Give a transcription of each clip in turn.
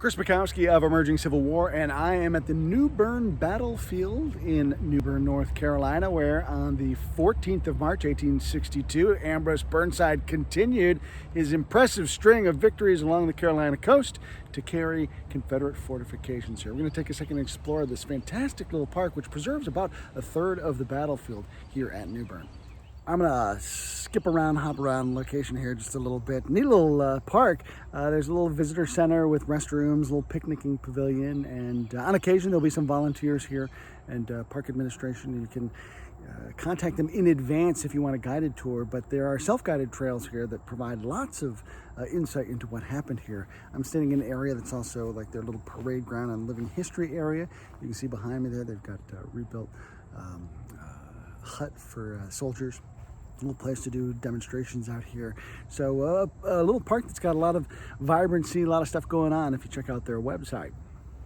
Chris Mackowski of Emerging Civil War, and I am at the New Bern Battlefield in New Bern, North Carolina, where on the 14th of March, 1862, Ambrose Burnside continued his impressive string of victories along the Carolina coast to carry Confederate fortifications here. We're going to take a second and explore this fantastic little park, which preserves about a third of the battlefield here at New Bern. I'm gonna skip around, hop around location here just a little bit. Neat little park. There's a little visitor center with restrooms, a little picnicking pavilion, and on occasion there'll be some volunteers here and park administration. You can contact them in advance if you want a guided tour, but there are self-guided trails here that provide lots of insight into what happened here. I'm standing in an area that's also like their little parade ground and living history area. You can see behind me there, they've got rebuilt hut for soldiers. A little place to do demonstrations out here. So a little park that's got a lot of vibrancy, a lot of stuff going on if you check out their website.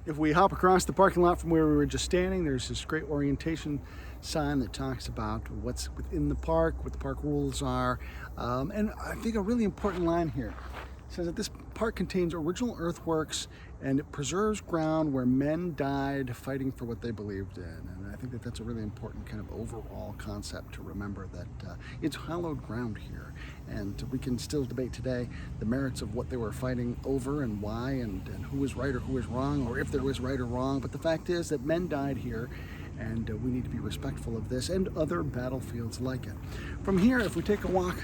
If we hop across the parking lot from where we were just standing, there's this great orientation sign that talks about what's within the park, what the park rules are, and I think a really important line here says that this park contains original earthworks and it preserves ground where men died fighting for what they believed in. And I think that that's a really important kind of overall concept to remember, that it's hallowed ground here. And we can still debate today the merits of what they were fighting over and why, and who was right or who was wrong, or if there was right or wrong. But the fact is that men died here, and we need to be respectful of this and other battlefields like it. From here, if we take a walk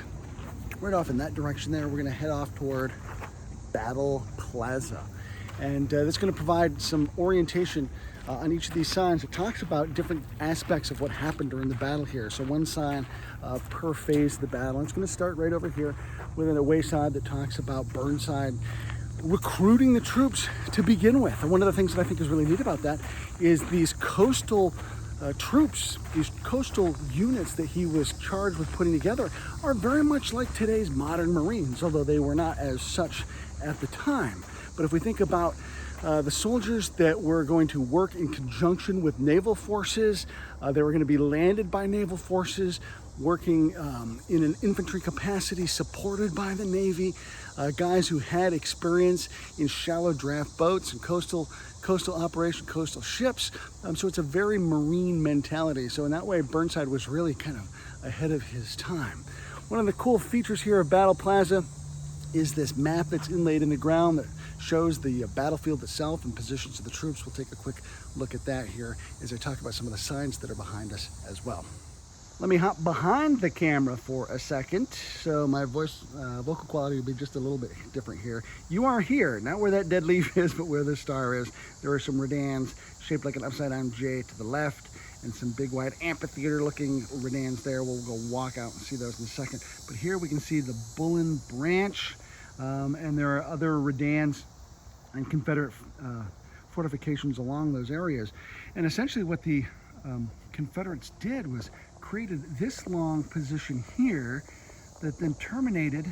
right off in that direction there, we're going to head off toward Battle Plaza. And that's going to provide some orientation on each of these signs. It talks about different aspects of what happened during the battle here. So one sign per phase of the battle. And it's going to start right over here with a wayside that talks about Burnside recruiting the troops to begin with. And one of the things that I think is really neat about that is these coastal troops, these coastal units that he was charged with putting together are very much like today's modern Marines, although they were not as such at the time. But if we think about the soldiers that were going to work in conjunction with naval forces, they were going to be landed by naval forces, working in an infantry capacity supported by the Navy, guys who had experience in shallow draft boats and coastal operation, coastal ships. So it's a very Marine mentality. So in that way, Burnside was really kind of ahead of his time. One of the cool features here of Battle Plaza is this map that's inlaid in the ground that shows the battlefield itself and positions of the troops. We'll take a quick look at that here as I talk about some of the signs that are behind us as well. Let me hop behind the camera for a second, so my vocal quality will be just a little bit different here. You are here, not where that dead leaf is, but where the star is. There are some redans shaped like an upside-down J to the left, and some big wide amphitheater-looking redans there. We'll go walk out and see those in a second. But here we can see the Bullen Branch, and there are other redans and Confederate fortifications along those areas. And essentially what the Confederates did was created this long position here that then terminated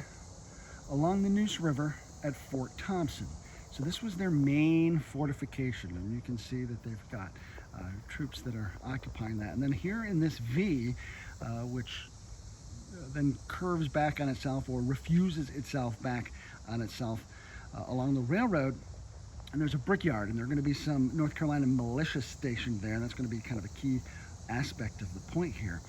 along the Neuse River at Fort Thompson. So this was their main fortification, and you can see that they've got troops that are occupying that. And then here in this V, which then curves back on itself or refuses itself back on itself along the railroad, and there's a brickyard, and there are going to be some North Carolina militia stationed there, and that's going to be kind of a key aspect of the point here.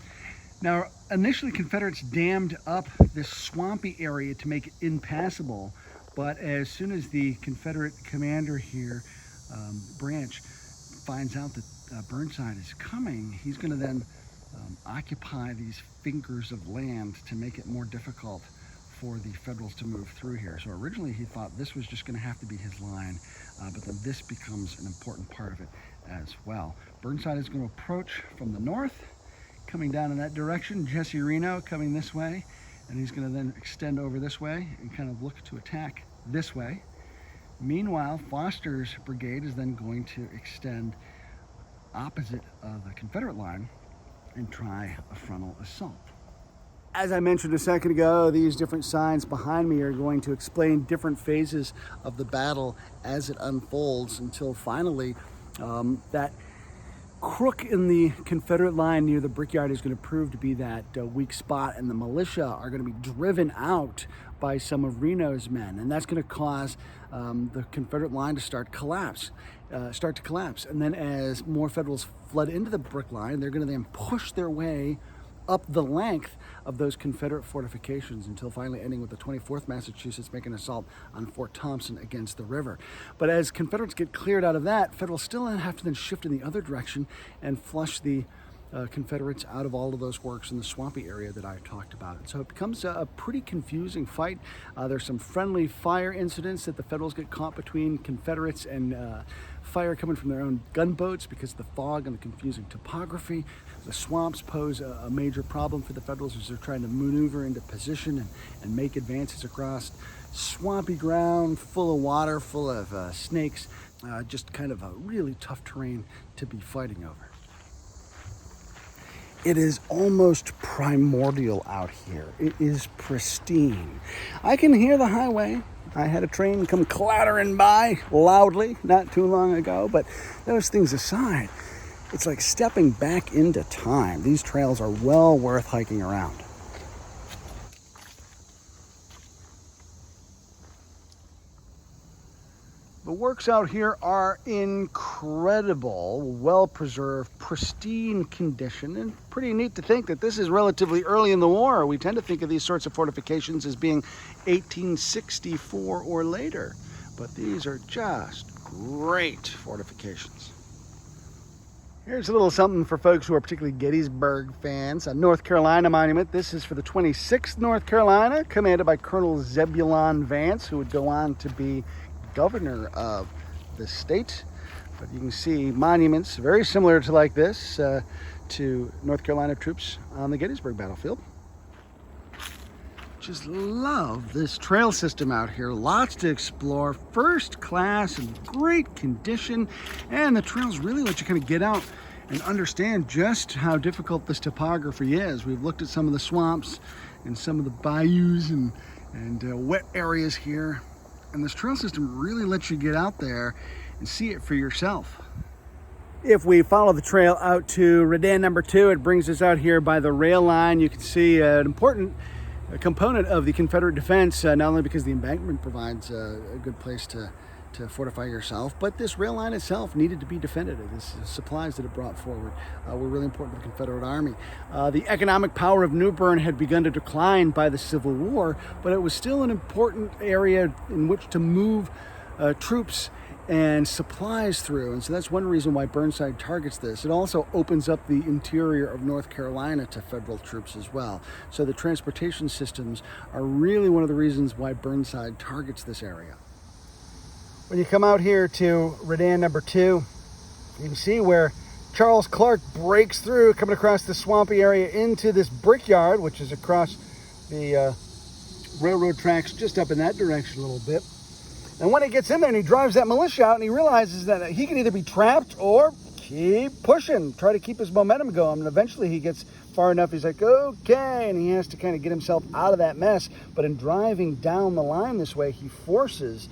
Now, initially Confederates dammed up this swampy area to make it impassable, but as soon as the Confederate commander here, Branch, finds out that Burnside is coming, he's going to then occupy these fingers of land to make it more difficult for the Federals to move through here. So originally he thought this was just going to have to be his line, but then this becomes an important part of it as well. Burnside is going to approach from the north, coming down in that direction. Jesse Reno coming this way, and he's going to then extend over this way and kind of look to attack this way. Meanwhile, Foster's brigade is then going to extend opposite of the Confederate line and try a frontal assault. As I mentioned a second ago, these different signs behind me are going to explain different phases of the battle as it unfolds until finally that crook in the Confederate line near the Brickyard is going to prove to be that weak spot, and the militia are going to be driven out by some of Reno's men, and that's going to cause the Confederate line to start to collapse. And then as more Federals flood into the brick line, they're going to then push their way up the length of those Confederate fortifications until finally ending with the 24th Massachusetts making an assault on Fort Thompson against the river. But as Confederates get cleared out of that, Federals still have to then shift in the other direction and flush the Confederates out of all of those works in the swampy area that I talked about. And so it becomes a pretty confusing fight. There's some friendly fire incidents that the Federals get caught between Confederates and fire coming from their own gunboats because of the fog and the confusing topography. The swamps pose a major problem for the Federals as they're trying to maneuver into position and make advances across swampy ground, full of water, full of snakes. Just kind of a really tough terrain to be fighting over. It is almost primordial out here. It is pristine. I can hear the highway. I had a train come clattering by loudly not too long ago, but those things aside, it's like stepping back into time. These trails are well worth hiking around. The works out here are incredible, well-preserved, pristine condition, and pretty neat to think that this is relatively early in the war. We tend to think of these sorts of fortifications as being 1864 or later, but these are just great fortifications. Here's a little something for folks who are particularly Gettysburg fans. A North Carolina monument. This is for the 26th North Carolina, commanded by Colonel Zebulon Vance, who would go on to be governor of the state. But you can see monuments very similar to like this to North Carolina troops on the Gettysburg Battlefield. Just love this trail system out here. Lots to explore, first class and great condition, and the trails really let you kind of get out and understand just how difficult this topography is. We've looked at some of the swamps and some of the bayous and wet areas here. And this trail system really lets you get out there and see it for yourself. If we follow the trail out to Redan number 2, it brings us out here by the rail line. You can see an important component of the Confederate defense, not only because the embankment provides a good place to fortify yourself, but this rail line itself needed to be defended. The supplies that it brought forward were really important to the Confederate Army. The economic power of New Bern had begun to decline by the Civil War, but it was still an important area in which to move troops and supplies through, and so that's one reason why Burnside targets this. It also opens up the interior of North Carolina to Federal troops as well. So the transportation systems are really one of the reasons why Burnside targets this area. When you come out here to Redan number 2, you can see where Charles Clark breaks through, coming across the swampy area into this Brickyard, which is across the railroad tracks just up in that direction a little bit. And when he gets in there and he drives that militia out and he realizes that he can either be trapped or keep pushing, try to keep his momentum going. And eventually he gets far enough, he's like, okay, and he has to kind of get himself out of that mess. But in driving down the line this way, he forces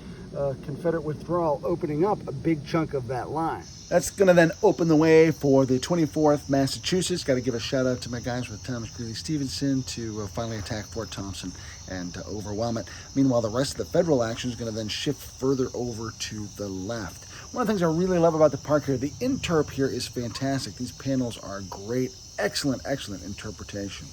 Confederate withdrawal, opening up a big chunk of that line. That's going to then open the way for the 24th Massachusetts. Got to give a shout out to my guys with Thomas Greeley Stevenson to finally attack Fort Thompson and to overwhelm it. Meanwhile, the rest of the Federal action is going to then shift further over to the left. One of the things I really love about the park here, the interp here is fantastic. These panels are great, excellent interpretation.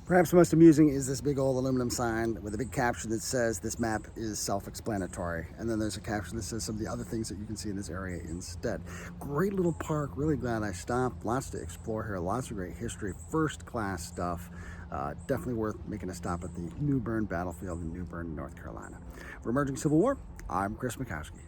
Perhaps the most amusing is this big old aluminum sign with a big caption that says this map is self-explanatory. And then there's a caption that says some of the other things that you can see in this area instead. Great little park, really glad I stopped. Lots to explore here, lots of great history, first class stuff. Definitely worth making a stop at the Bern Battlefield in New Bern, North Carolina. For Emerging Civil War, I'm Chris Mackowski.